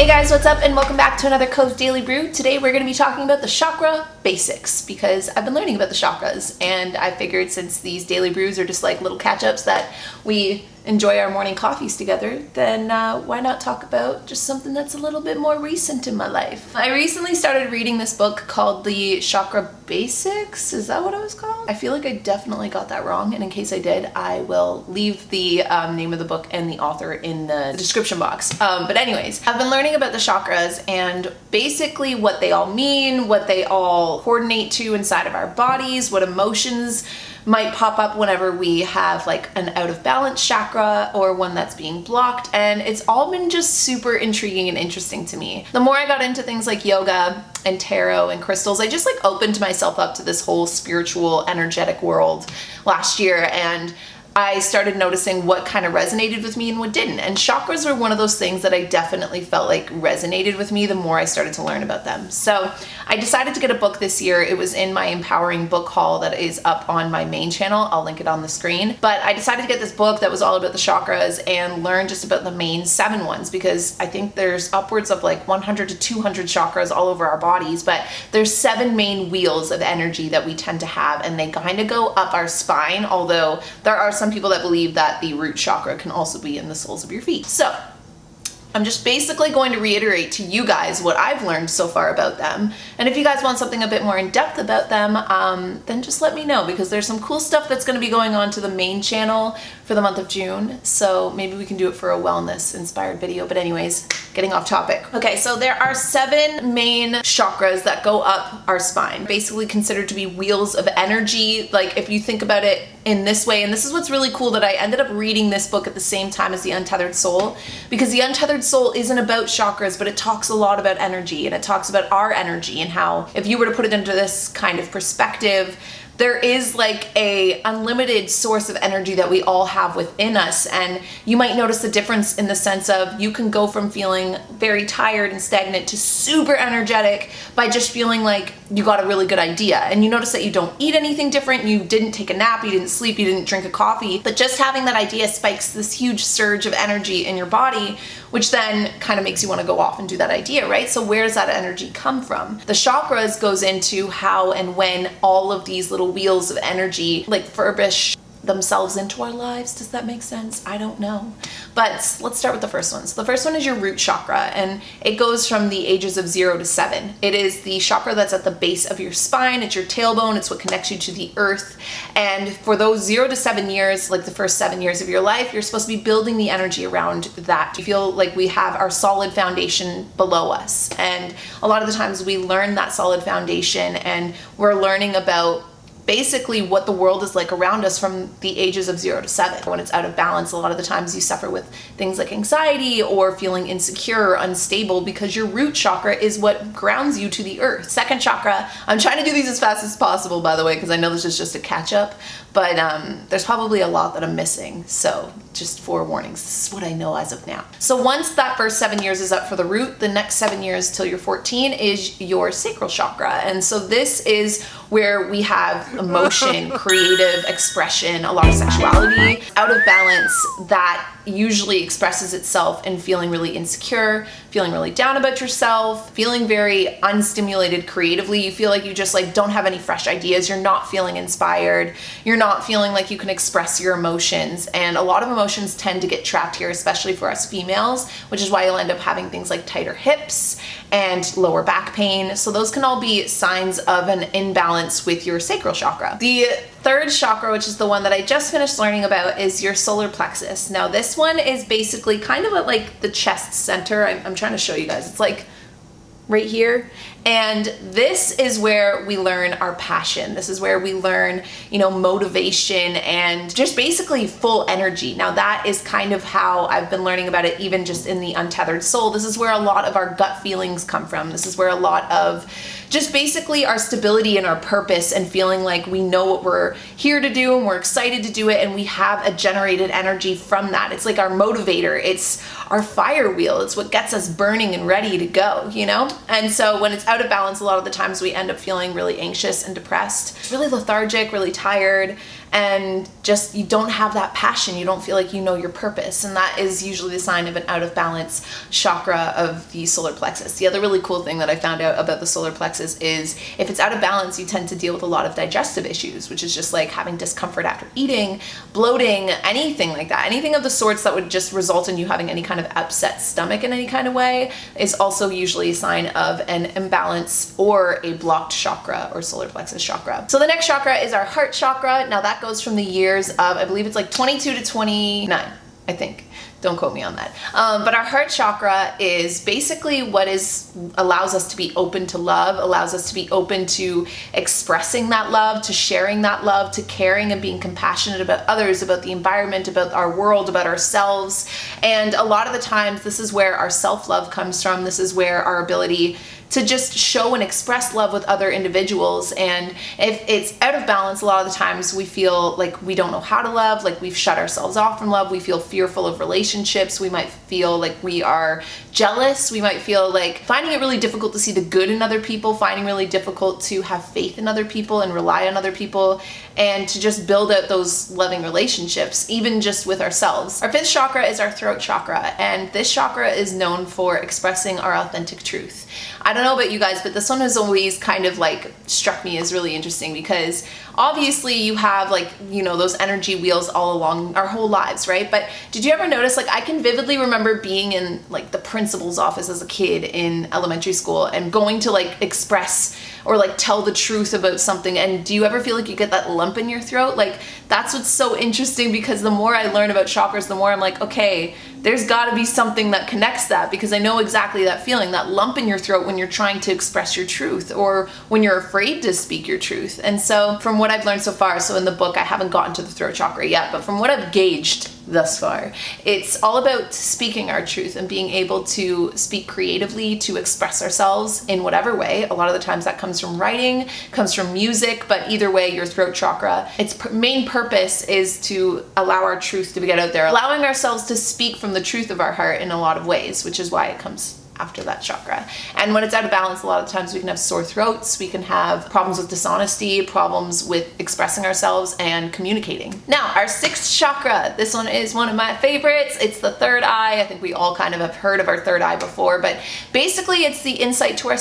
Hey guys, what's up and welcome back to another Koze Daily Brew. Today we're going to be talking about the chakra basics because I've been learning about the chakras and I figured since these daily brews are just like little catch-ups that we enjoy our morning coffees together, then why not talk about just something that's a little bit more recent in my life. I recently started reading this book called the Chakra Basics. Is that what it was called? I feel like I definitely got that wrong, and in case I did, I will leave the name of the book and the author in the description box. But anyways, I've been learning about the chakras and basically what they all mean, what they all coordinate to inside of our bodies, what emotions might pop up whenever we have like an out of balance chakra or one that's being blocked, and it's all been just super intriguing and interesting to me. The more I got into things like yoga and tarot and crystals, I just like opened myself up to this whole spiritual energetic world last year, and I started noticing what kind of resonated with me and what didn't. And chakras were one of those things that I definitely felt like resonated with me the more I started to learn about them. So I decided to get a book this year. It was in my empowering book haul that is up on my main channel. I'll link it on the screen. But I decided to get this book that was all about the chakras and learn just about the main 7 ones, because I think there's upwards of like 100 to 200 chakras all over our bodies, but there's 7 main wheels of energy that we tend to have, and they kind of go up our spine, although there are some people that believe that the root chakra can also be in the soles of your feet. So I'm just basically going to reiterate to you guys what I've learned so far about them. And if you guys want something a bit more in depth about them, then just let me know, because there's some cool stuff that's going to be going on to the main channel for the month of June. So maybe we can do it for a wellness inspired video. But anyways, getting off topic. Okay, so there are 7 main chakras that go up our spine, basically considered to be wheels of energy. Like if you think about it in this way, and this is what's really cool, that I ended up reading this book at the same time as The Untethered Soul, because The Untethered Soul isn't about chakras, but it talks a lot about energy, and it talks about our energy and how, if you were to put it into this kind of perspective, there is like a unlimited source of energy that we all have within us. And you might notice the difference in the sense of you can go from feeling very tired and stagnant to super energetic by just feeling like you got a really good idea. And you notice that you don't eat anything different, you didn't take a nap, you didn't sleep, you didn't drink a coffee, but just having that idea spikes this huge surge of energy in your body, which then kind of makes you want to go off and do that idea, right? So where does that energy come from? The chakras goes into how and when all of these little wheels of energy like furbish themselves into our lives. Does that make sense? I don't know. But let's start with the first one. So the first one is your root chakra, and it goes from the ages of 0 to 7. It is the chakra that's at the base of your spine. It's your tailbone. It's what connects you to the earth. And for those 0 to 7 years, like the first 7 years of your life, you're supposed to be building the energy around that. You feel like we have our solid foundation below us. And a lot of the times we learn that solid foundation, and we're learning about basically what the world is like around us from the ages of 0 to 7. When it's out of balance, a lot of the times you suffer with things like anxiety or feeling insecure or unstable, because your root chakra is what grounds you to the earth. Second chakra, I'm trying to do these as fast as possible, by the way, because I know this is just a catch up, but there's probably a lot that I'm missing. So just forewarnings, this is what I know as of now. So once that first 7 years is up for the root, the next 7 years till you're 14 is your sacral chakra. And so this is where we have emotion, creative expression, a lot of sexuality. Out of balance, that usually expresses itself in feeling really insecure, feeling really down about yourself, feeling very unstimulated creatively. You feel like you just like don't have any fresh ideas. You're not feeling inspired. You're not feeling like you can express your emotions. And a lot of emotions tend to get trapped here, especially for us females, which is why you'll end up having things like tighter hips and lower back pain. So those can all be signs of an imbalance with your sacral chakra. The third chakra, which is the one that I just finished learning about, is your solar plexus. Now this one is basically kind of at like the chest center. I'm trying to show you guys. It's like right here. And this is where we learn our passion. This is where we learn, motivation and just basically full energy. Now that is kind of how I've been learning about it, even just in the Untethered Soul. This is where a lot of our gut feelings come from. This is where a lot of just basically our stability and our purpose and feeling like we know what we're here to do and we're excited to do it, and we have a generated energy from that. It's like our motivator. It's our fire wheel. It's what gets us burning and ready to go, And so when it's out of balance, a lot of the times we end up feeling really anxious and depressed, really lethargic, really tired, and just you don't have that passion. You don't feel like you know your purpose, and that is usually the sign of an out of balance chakra of the solar plexus. The other really cool thing that I found out about the solar plexus is if it's out of balance, you tend to deal with a lot of digestive issues, which is just like having discomfort after eating, bloating, anything like that. Anything of the sorts that would just result in you having any kind of upset stomach in any kind of way is also usually a sign of an imbalance or a blocked chakra or solar plexus chakra. So the next chakra is our heart chakra. Now that goes from the years of, I believe it's like 22 to 29, I think. Don't quote me on that. But our heart chakra is basically what allows us to be open to love, allows us to be open to expressing that love, to sharing that love, to caring and being compassionate about others, about the environment, about our world, about ourselves. And a lot of the times, this is where our self-love comes from. This is where our ability to just show and express love with other individuals. And if it's out of balance, a lot of the times we feel like we don't know how to love, like we've shut ourselves off from love. We feel fearful of relationships. We might feel like we are jealous. We might feel like finding it really difficult to see the good in other people, finding really difficult to have faith in other people and rely on other people, and to just build out those loving relationships, even just with ourselves. Our fifth chakra is our throat chakra, and this chakra is known for expressing our authentic truth. I don't know about you guys, but this one has always kind of like struck me as really interesting because obviously you have like, you know, those energy wheels all along our whole lives, right? But did you ever notice, like I can vividly remember being in like the principal's office as a kid in elementary school and going to like express or like tell the truth about something, and do you ever feel like you get that lump in your throat? Like that's what's so interesting, because the more I learn about chakras, the more I'm like, okay, there's got to be something that connects that, because I know exactly that feeling, that lump in your throat when you're trying to express your truth or when you're afraid to speak your truth. And so from what I've learned so far, so in the book I haven't gotten to the throat chakra yet, but from what I've gauged thus far, it's all about speaking our truth and being able to speak creatively, to express ourselves in whatever way. A lot of the times that comes from writing, comes from music, but either way, your throat chakra, its main purpose is to allow our truth to get out there, allowing ourselves to speak from the truth of our heart in a lot of ways, which is why it comes after that chakra. And when it's out of balance, a lot of times we can have sore throats, we can have problems with dishonesty, problems with expressing ourselves and communicating. Now, our sixth chakra, this one is one of my favorites. It's the third eye. I think we all kind of have heard of our third eye before, but basically it's the insight to our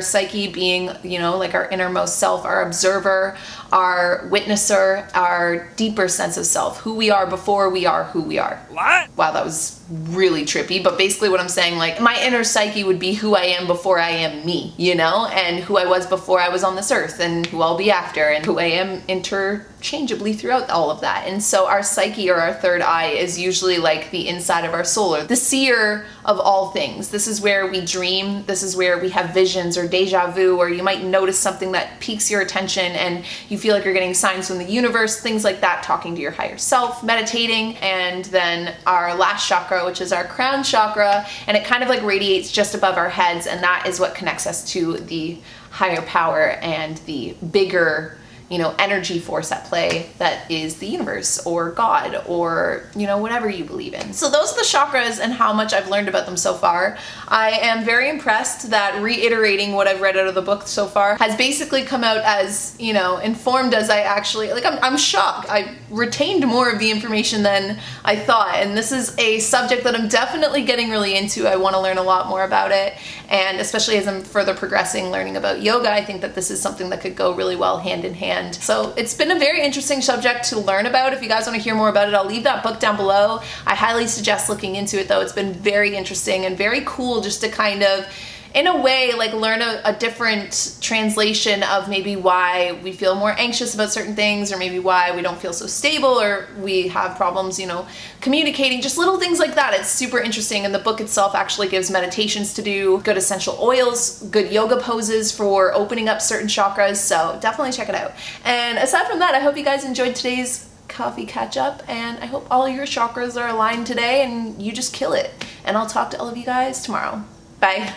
psyche being, you know, like our innermost self, our observer, our witnesser, our deeper sense of self, who we are before we are who we are. What? Wow, that was really trippy, but basically what I'm saying, like my inner psyche would be who I am before I am me, you know, and who I was before I was on this earth, and who I'll be after, and who I am interchangeably throughout all of that. And so our psyche, or our third eye, is usually like the inside of our soul, or the seer of all things. This is where we dream, this is where we have visions or deja vu, or you might notice something that piques your attention and you feel like you're getting signs from the universe, things like that, talking to your higher self, meditating. And then our last chakra, which is our crown chakra, and it kind of like radiates just above our heads, and that is what connects us to the higher power and the bigger, you know, energy force at play that is the universe or God or, you know, whatever you believe in. So those are the chakras and how much I've learned about them so far. I am very impressed that reiterating what I've read out of the book so far has basically come out as, you know, informed as I actually, like I'm shocked. I retained more of the information than I thought, and this is a subject that I'm definitely getting really into. I want to learn a lot more about it, and especially as I'm further progressing learning about yoga, I think that this is something that could go really well hand in hand. So it's been a very interesting subject to learn about. If you guys want to hear more about it, I'll leave that book down below. I highly suggest looking into it though. It's been very interesting and very cool just to kind of, in a way, like learn a different translation of maybe why we feel more anxious about certain things, or maybe why we don't feel so stable, or we have problems, you know, communicating, just little things like that. It's super interesting, and the book itself actually gives meditations to do, good essential oils, good yoga poses for opening up certain chakras, so definitely check it out. And aside from that, I hope you guys enjoyed today's coffee catch up, and I hope all your chakras are aligned today and you just kill it. And I'll talk to all of you guys tomorrow. Bye.